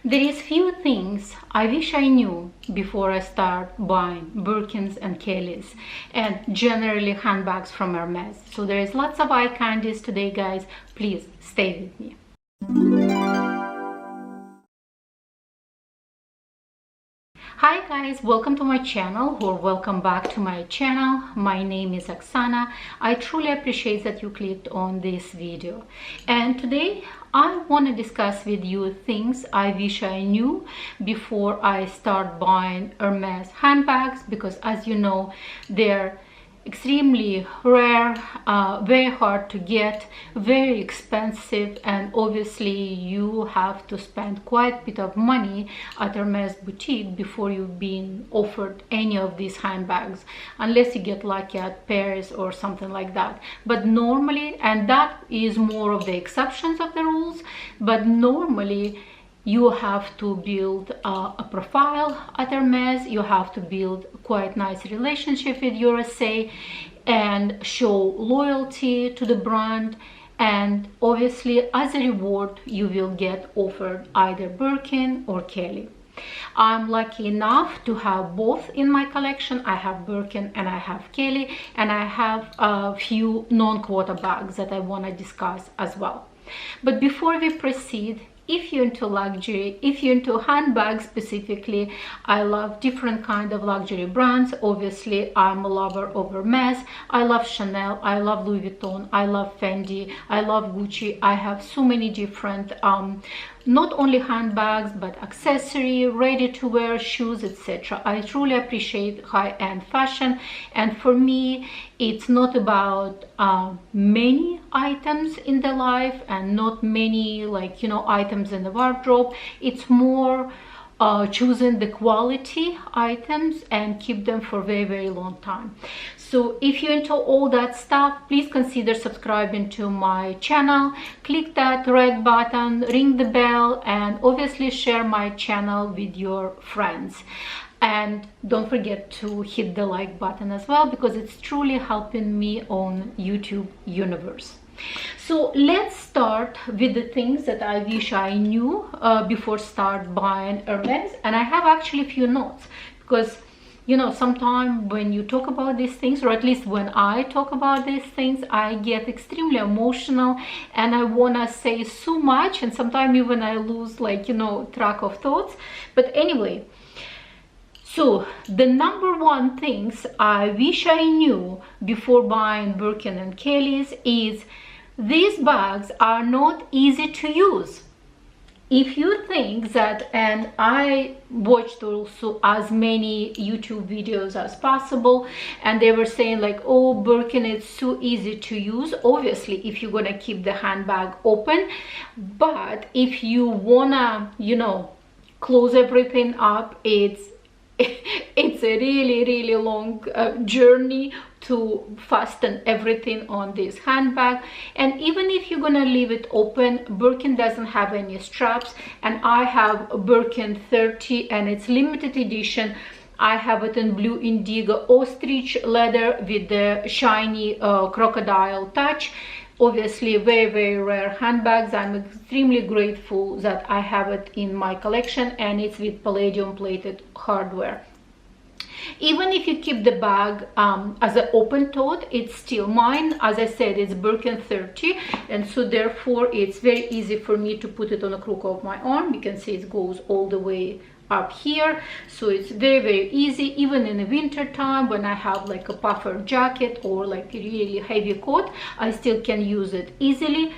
There is few things I wish I knew before I start buying Birkins and Kellys and generally handbags from Hermes. So there is lots of eye candies today, guys. Please stay with me. Hi guys, welcome to my channel, or welcome back to my channel. My name is Oksana. I truly appreciate that you clicked on this video, and today I want to discuss with you things I wish I knew before I start buying Hermes handbags, because as you know, they're extremely rare, very hard to get, very expensive, and obviously you have to spend quite a bit of money at Hermes boutique before you've been offered any of these handbags, unless you get lucky at Paris or something like that. But normally, and that is more of the exceptions of the rules, but normally you have to build a profile at Hermes, you have to build quite nice relationship with your SA and show loyalty to the brand, and obviously as a reward you will get offered either Birkin or Kelly. I'm lucky enough to have both in my collection. I have Birkin and I have Kelly, and I have a few non-quota bags that I want to discuss as well. But before we proceed, if you're into luxury, if you're into handbags specifically, I love different kind of luxury brands. Obviously, I'm a lover of Hermes. I love Chanel, I love Louis Vuitton, I love Fendi, I love Gucci. I have so many different not only handbags but accessory, ready-to-wear, shoes, etc. I truly appreciate high-end fashion, and for me it's not about many items in the life and not many, like, you know, items in the wardrobe. It's more choosing the quality items and keep them for very, very long time. So if you're into all that stuff, please consider subscribing to my channel. Click that red button, ring the bell, and obviously share my channel with your friends. And don't forget to hit the like button as well, because it's truly helping me on YouTube universe. So let's start with the things that I wish I knew before start buying Hermes. And I have actually a few notes, because you know, sometimes when you talk about these things, or at least when I talk about these things, I get extremely emotional and I want to say so much, and sometimes even I lose, like, you know, track of thoughts. But anyway, so the number one things I wish I knew before buying Birkin and Kellys is these bags are not easy to use. If you think that, and I watched also as many YouTube videos as possible, and they were saying like, oh, Birkin is so easy to use. Obviously, if you're gonna keep the handbag open, but if you wanna, you know, close everything up, it's a really long journey to fasten everything on this handbag. And even if you're gonna leave it open, Birkin doesn't have any straps, and I have Birkin 30 and it's limited edition. I have it in blue indigo ostrich leather with the shiny crocodile touch. Obviously very rare handbags. I'm extremely grateful that I have it in my collection, and it's with palladium plated hardware. Even if you keep the bag as an open tote, it's still mine. As I said, it's Birkin 30, and so therefore it's very easy for me to put it on the crook of my arm. You can see it goes all the way up here, so it's very easy. Even in the winter time, when I have like a puffer jacket or like a really heavy coat, I still can use it easily.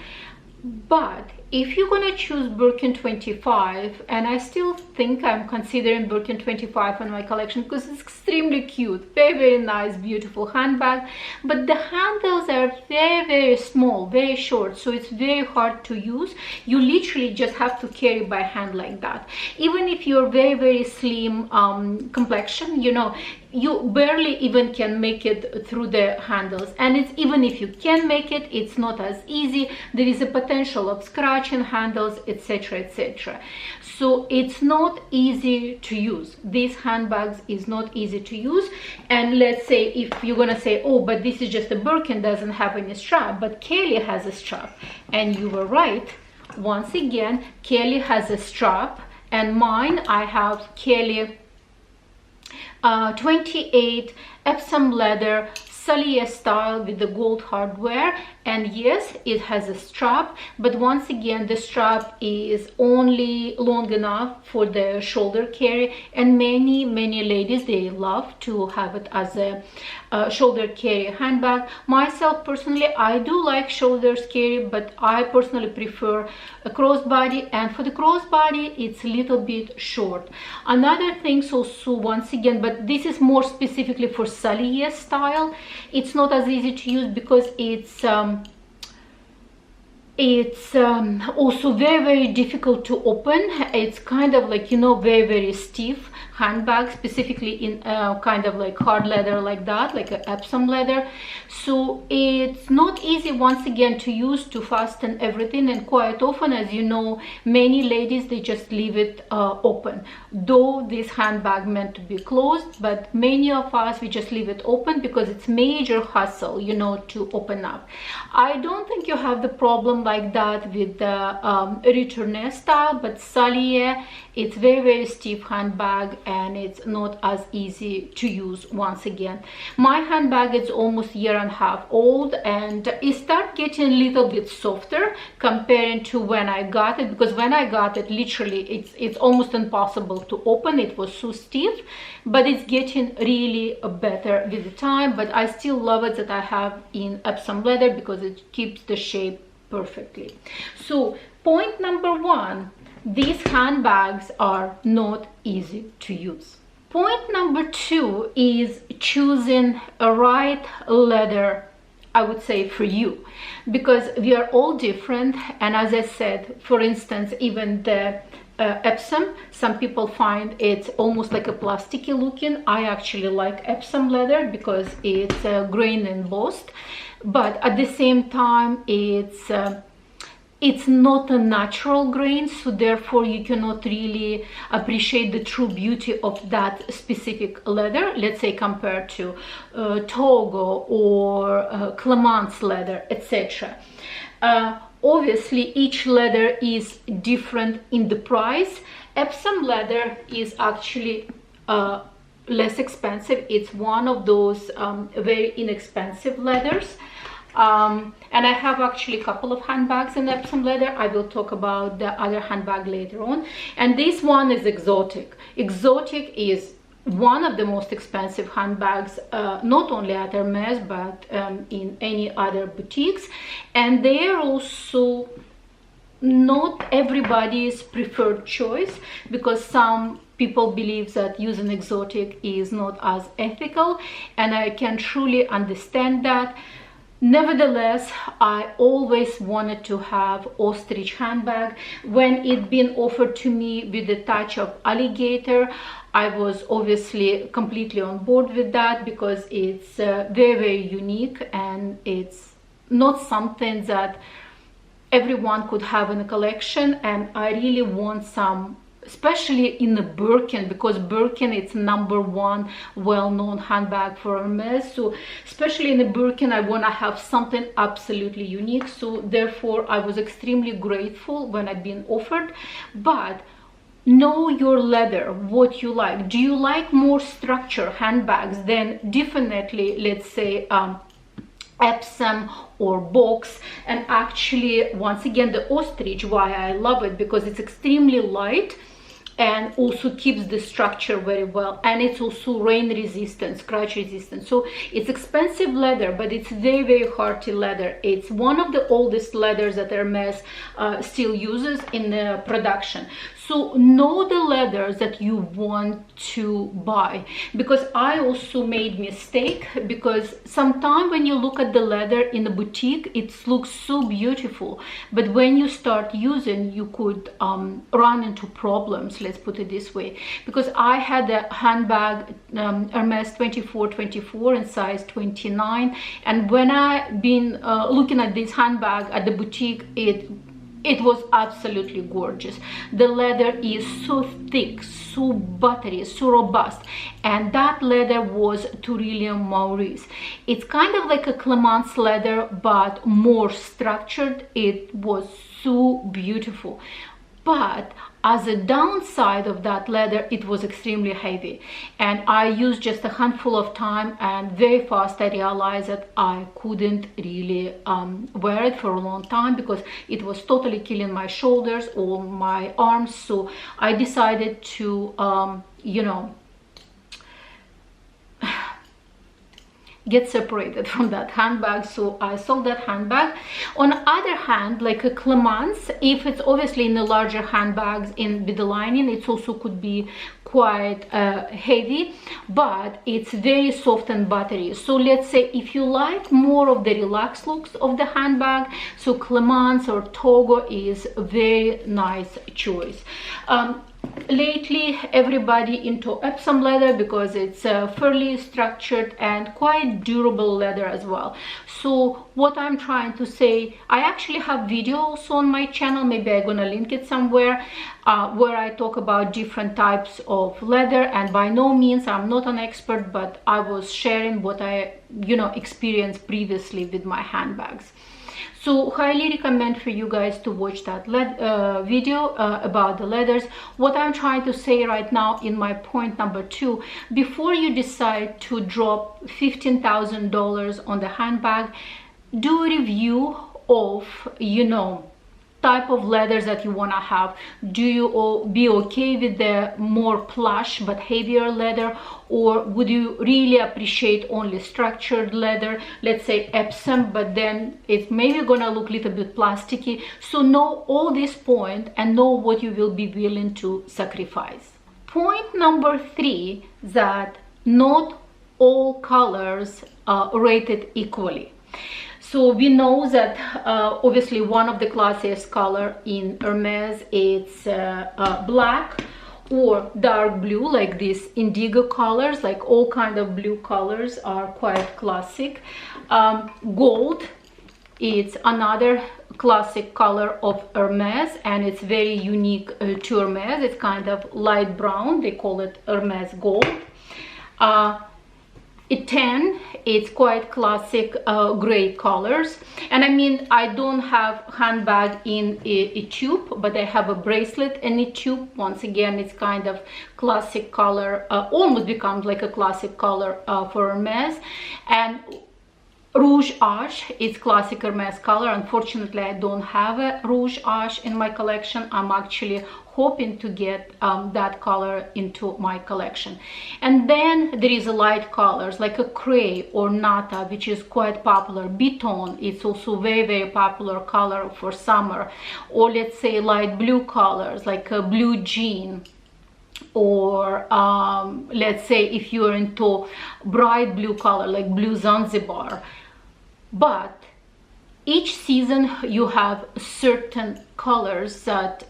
But if you're gonna choose Birkin 25, and I still think I'm considering Birkin 25 in my collection because it's extremely cute, very nice, beautiful handbag, but the handles are very small, very short, so it's very hard to use. You literally just have to carry by hand like that. Even if you're very slim complexion, you know, you barely even can make it through the handles, and it's, even if you can make it, it's not as easy. There is a potential of scratching handles, etc. So it's not easy to use. These handbags is not easy to use. And let's say if you're gonna say, oh, but this is just a Birkin, doesn't have any strap, but Kelly has a strap, and you were right. Once again, Kelly has a strap, and mine I have Kelly 28 Epsom leather Salier style with the gold hardware. And yes, it has a strap, but once again the strap is only long enough for the shoulder carry, and many ladies, they love to have it as a shoulder carry handbag. Myself personally, I do like shoulders carry, but I personally prefer a crossbody, and for the crossbody it's a little bit short. Another thing also, once again, but this is more specifically for Salier style, it's not as easy to use because it's also very difficult to open. It's kind of like, you know, very stiff handbag, specifically in kind of like hard leather like that, like a Epsom leather. So it's not easy, once again, to use, to fasten everything, and quite often, as you know, many ladies, they just leave it open, though this handbag meant to be closed, but many of us, we just leave it open because it's major hassle, you know, to open up. I don't think you have the problem like that with the retourné style, but Salier, it's very stiff handbag, and it's not as easy to use. Once again, my handbag is almost a year and a half old, and it started getting a little bit softer comparing to when I got it, because when I got it, literally it's almost impossible to open. It was so stiff, but it's getting really better with the time. But I still love it that I have in Epsom leather because it keeps the shape perfectly. So point number one, these handbags are not easy to use. Point number two is choosing a right leather, I would say, for you, because we are all different. And as I said, for instance, even the Epsom, some people find it's almost like a plasticky looking. I actually like Epsom leather because it's grain embossed, but at the same time it's not a natural grain, so therefore you cannot really appreciate the true beauty of that specific leather, let's say compared to Togo or Clemence leather, etc. Obviously each leather is different in the price. Epsom leather is actually less expensive. It's one of those very inexpensive leathers. And I have actually a couple of handbags in Epsom leather. I will talk about the other handbag later on. And this one is exotic. Exotic is one of the most expensive handbags, not only at Hermes, but in any other boutiques. And they are also not everybody's preferred choice, because some people believe that using exotic is not as ethical, and I can truly understand that. Nevertheless, I always wanted to have ostrich handbag. When it been offered to me with a touch of alligator, I was obviously completely on board with that, because it's very unique, and it's not something that everyone could have in a collection. And I really want some, especially in the Birkin, because Birkin, it's #1 well-known handbag for Hermes. So especially in the Birkin, I want to have something absolutely unique. So therefore I was extremely grateful when I've been offered. But know your leather, what you like. Do you like more structured handbags? Then definitely, let's say Epsom or box. And actually, once again, the ostrich, why I love it, because it's extremely light and also keeps the structure very well, and it's also rain resistant, scratch resistant. So it's expensive leather, but it's very hearty leather. It's one of the oldest leathers that Hermes still uses in the production. So know the leathers that you want to buy, because I also made mistake, because sometimes when you look at the leather in the boutique, it looks so beautiful, but when you start using, you could run into problems, let's put it this way. Because I had a handbag Hermes 2424 in size 29, and when I've been looking at this handbag at the boutique, it was absolutely gorgeous. The leather is so thick, so buttery, so robust, and that leather was Turilium Maurice. It's kind of like a Clemence leather, but more structured. It was so beautiful. But As a downside of that leather, it was extremely heavy, and I used just a handful of time, and very fast I realized that I couldn't really wear it for a long time because it was totally killing my shoulders or my arms. So I decided to you know, get separated from that handbag. So I sold that handbag. On the other hand, like a Clemence, if it's obviously in the larger handbags in with the lining, it also could be quite heavy, but it's very soft and buttery. So let's say if you like more of the relaxed looks of the handbag, so Clemence or Togo is a very nice choice. Lately everybody into Epsom leather because it's fairly structured and quite durable leather as well. So what I'm trying to say, I actually have videos on my channel, maybe I'm gonna link it somewhere, where I talk about different types of leather, and by no means I'm not an expert, but I was sharing what I experienced previously with my handbags. So highly recommend for you guys to watch that video about the leathers. What I'm trying to say right now in my point number 2, before you decide to drop $15,000 on the handbag, do a review of type of leathers that you want to have. Do you be okay with the more plush but heavier leather, or would you really appreciate only structured leather, let's say Epsom, but then it's maybe gonna look a little bit plasticky? So know all this point and know what you will be willing to sacrifice. Point number 3, that not all colors are rated equally. So we know that obviously one of the classiest color in Hermes, it's black or dark blue, like these indigo colors, like all kind of blue colors are quite classic. Gold, it's another classic color of Hermes, and it's very unique to Hermes. It's kind of light brown, they call it Hermes gold. Tan, it's quite classic gray colors. And I mean, I don't have handbag in a tube, but I have a bracelet in a tube. Once again, it's kind of classic color, almost becomes like a classic color for Hermes. And Rouge Ash, it's classic Hermes color. Unfortunately, I don't have a Rouge Ash in my collection. I'm actually hoping to get that color into my collection. And then there is a light colors like a Cray or Nata, which is quite popular. Biton, it's also very popular color for summer. Or let's say light blue colors like a Blue Jean, or let's say if you're into bright blue color like Blue Zanzibar. But each season you have certain colors that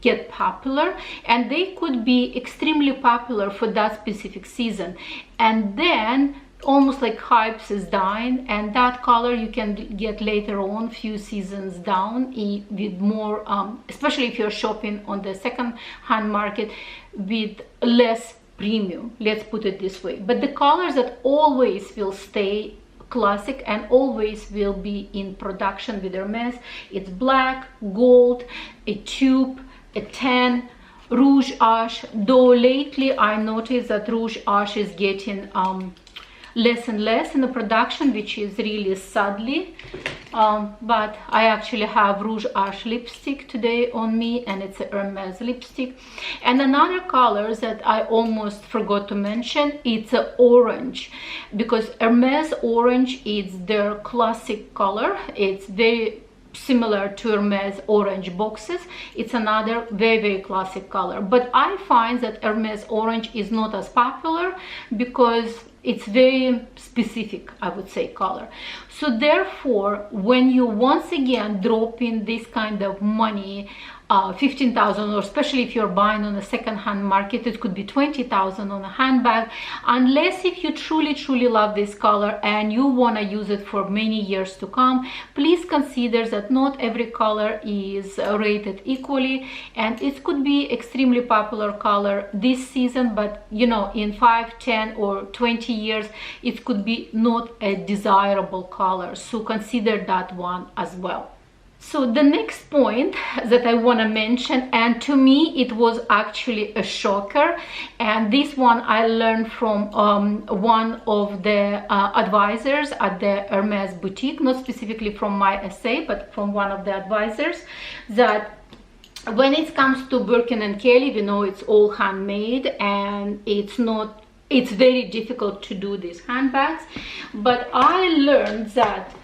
get popular, and they could be extremely popular for that specific season, and then almost like hypes is dying, and that color you can get later on, few seasons down, with more especially if you're shopping on the second hand market, with less premium, let's put it this way. But the colors that always will stay classic and always will be in production with Hermes, it's black, gold, a tube, a tan, Rouge Ash. Though lately I noticed that Rouge Ash is getting less and less in the production, which is really sadly, but I actually have Rouge Ash lipstick today on me, and it's a Hermes lipstick. And another colors that I almost forgot to mention, it's a orange, because Hermes orange is their classic color. It's very similar to Hermes orange boxes. It's another very classic color, but I find that Hermes orange is not as popular because it's very specific, I would say, color. So therefore, when you once again drop in this kind of money, 15,000, or especially if you're buying on a second-hand market, it could be 20,000 on a handbag, unless if you truly love this color and you want to use it for many years to come. Please consider that not every color is rated equally, and it could be extremely popular color this season, but in 5, 10 or 20 years it could be not a desirable color. So consider that one as well. So the next point that I want to mention, and to me it was actually a shocker, and this one I learned from one of the advisors at the Hermes boutique, not specifically from my essay, but from one of the advisors, that when it comes to Birkin and Kelly, we know it's all handmade, and it's very difficult to do these handbags. But I learned that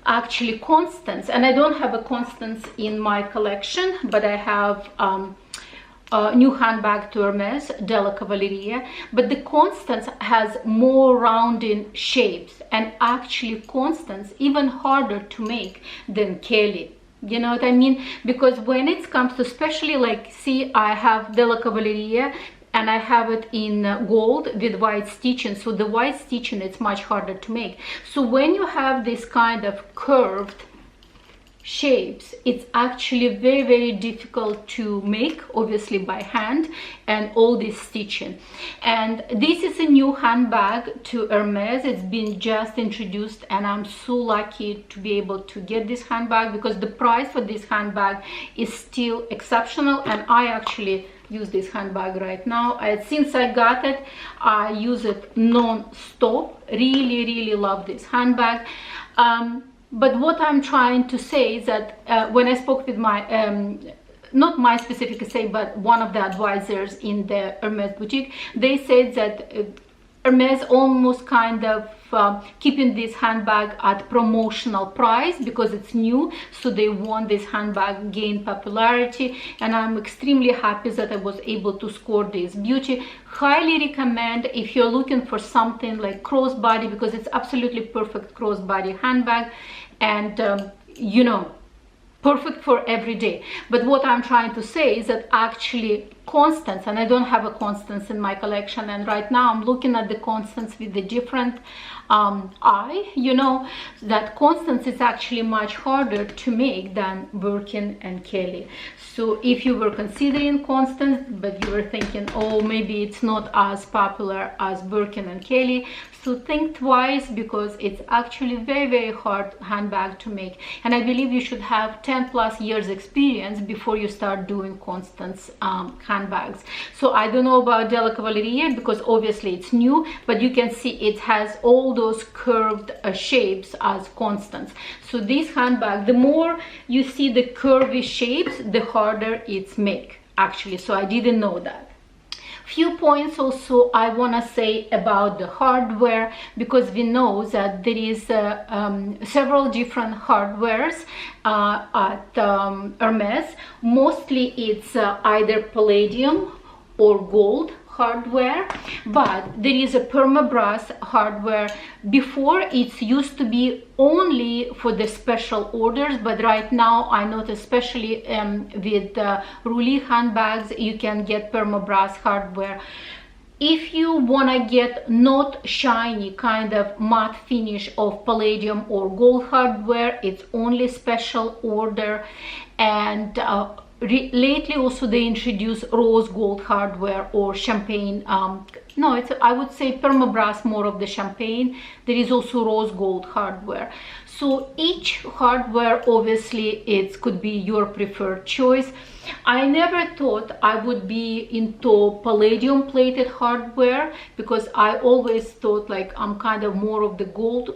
actually Constance, and I don't have a Constance in my collection, but I have a new handbag to Hermes, Della Cavalleria, but the Constance has more rounding shapes, and actually Constance even harder to make than Kelly. You know what I mean? Because when it comes to, especially like, see, I have Della Cavalleria and I have it in gold with white stitching, so the white stitching, it's much harder to make. So when you have this kind of curved shapes, it's actually very, very difficult to make, obviously by hand, and all this stitching. And this is a new handbag to Hermes. It's been just introduced, and I'm so lucky to be able to get this handbag, because the price for this handbag is still exceptional, and I actually use this handbag right now. Since I got it, I use it non-stop. Really, really love this handbag. But what I'm trying to say is that when I spoke with my not my specific essay, but one of the advisors in the Hermes boutique, they said that Hermes almost kind of keeping this handbag at promotional price because it's new, so they want this handbag gain popularity, and I'm extremely happy that I was able to score this beauty. Highly recommend if you're looking for something like crossbody, because it's absolutely perfect crossbody handbag, and you know, perfect for every day. But what I'm trying to say is that actually Constance, and I don't have a Constance in my collection, and right now I'm looking at the Constance with a different eye, you know, that Constance is actually much harder to make than Birkin and Kelly. So if you were considering Constance, but you were thinking, oh, maybe it's not as popular as Birkin and Kelly, so think twice, because it's actually very, very hard handbag to make, and I believe you should have 10+ years experience before you start doing Constance handbags. So I don't know about Della Cavalleria, because obviously it's new, but you can see it has all those curved shapes as Constance. So this handbag, the more you see the curvy shapes, the harder it's make actually. So I didn't know that. Few points also I want to say about the hardware, because we know that there is several different hardwares at Hermes. Mostly it's either palladium or gold hardware, but there is a permabrass hardware. Before it used to be only for the special orders, but right now I notice, especially with Roulis handbags, you can get permabrass hardware. If you want to get not shiny kind of matte finish of palladium or gold hardware, it's only special order. And lately also they introduced rose gold hardware or champagne. No, it's, I would say permabrass, more of the champagne. There is also rose gold hardware. So each hardware, obviously it could be your preferred choice. I never thought I would be into palladium plated hardware, because I always thought like I'm kind of more of the gold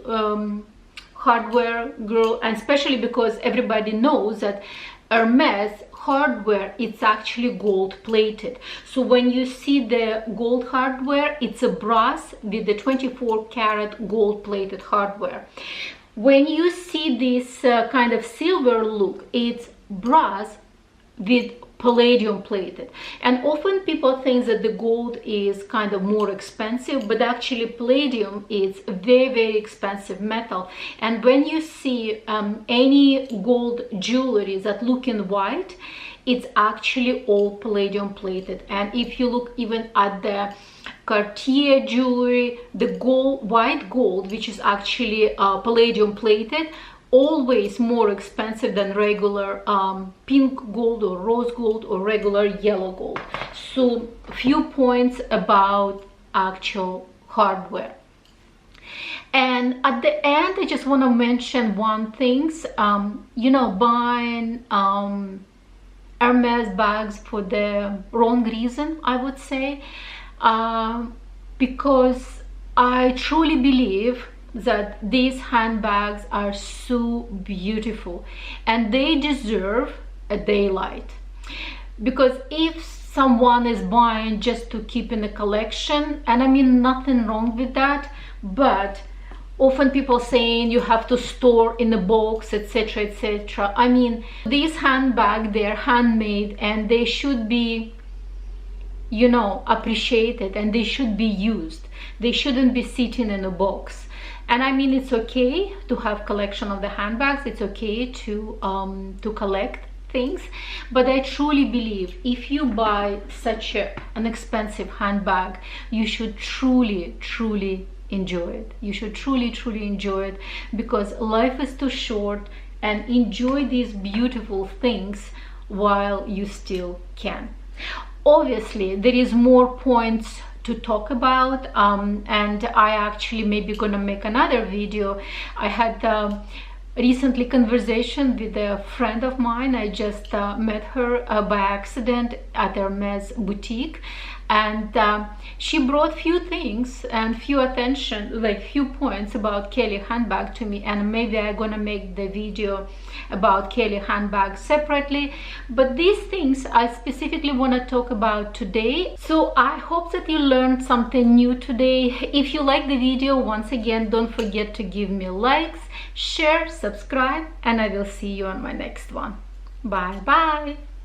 hardware girl, and especially because everybody knows that Hermes hardware, it's actually gold plated. So when you see the gold hardware, it's a brass with the 24 karat gold plated hardware. When you see this kind of silver look, it's brass with palladium plated. And often people think that the gold is kind of more expensive, but actually palladium is a very, very expensive metal. And when you see any gold jewelry that look in white, it's actually all palladium plated. And if you look even at the Cartier jewelry, the gold, white gold, which is actually palladium plated, always more expensive than regular pink gold or rose gold or regular yellow gold. So few points about actual hardware. And at the end, I just want to mention one thing. You know, buying Hermes bags for the wrong reason, I would say, because I truly believe that these handbags are so beautiful and they deserve a daylight. Because if someone is buying just to keep in the collection, and I mean nothing wrong with that, but often people saying you have to store in a box, etc., etc. I mean, these handbags, they're handmade and they should be, you know, appreciated, and they should be used. They shouldn't be sitting in a box. And I mean, it's okay to have collection of the handbags. It's okay to collect things, but I truly believe if you buy such an expensive handbag, you should truly enjoy it. You should truly enjoy it, because life is too short, and enjoy these beautiful things while you still can. Obviously there is more points to talk about, and I actually maybe gonna make another video. I had recently conversation with a friend of mine. I just met her by accident at Hermes boutique, and she brought few things and few points about Kelly handbag to me, and maybe I'm gonna make the video about Kelly handbag separately, but these things I specifically want to talk about today. So I hope that you learned something new today. If you like the video, once again, don't forget to give me likes, share, subscribe, and I will see you on my next one. Bye bye.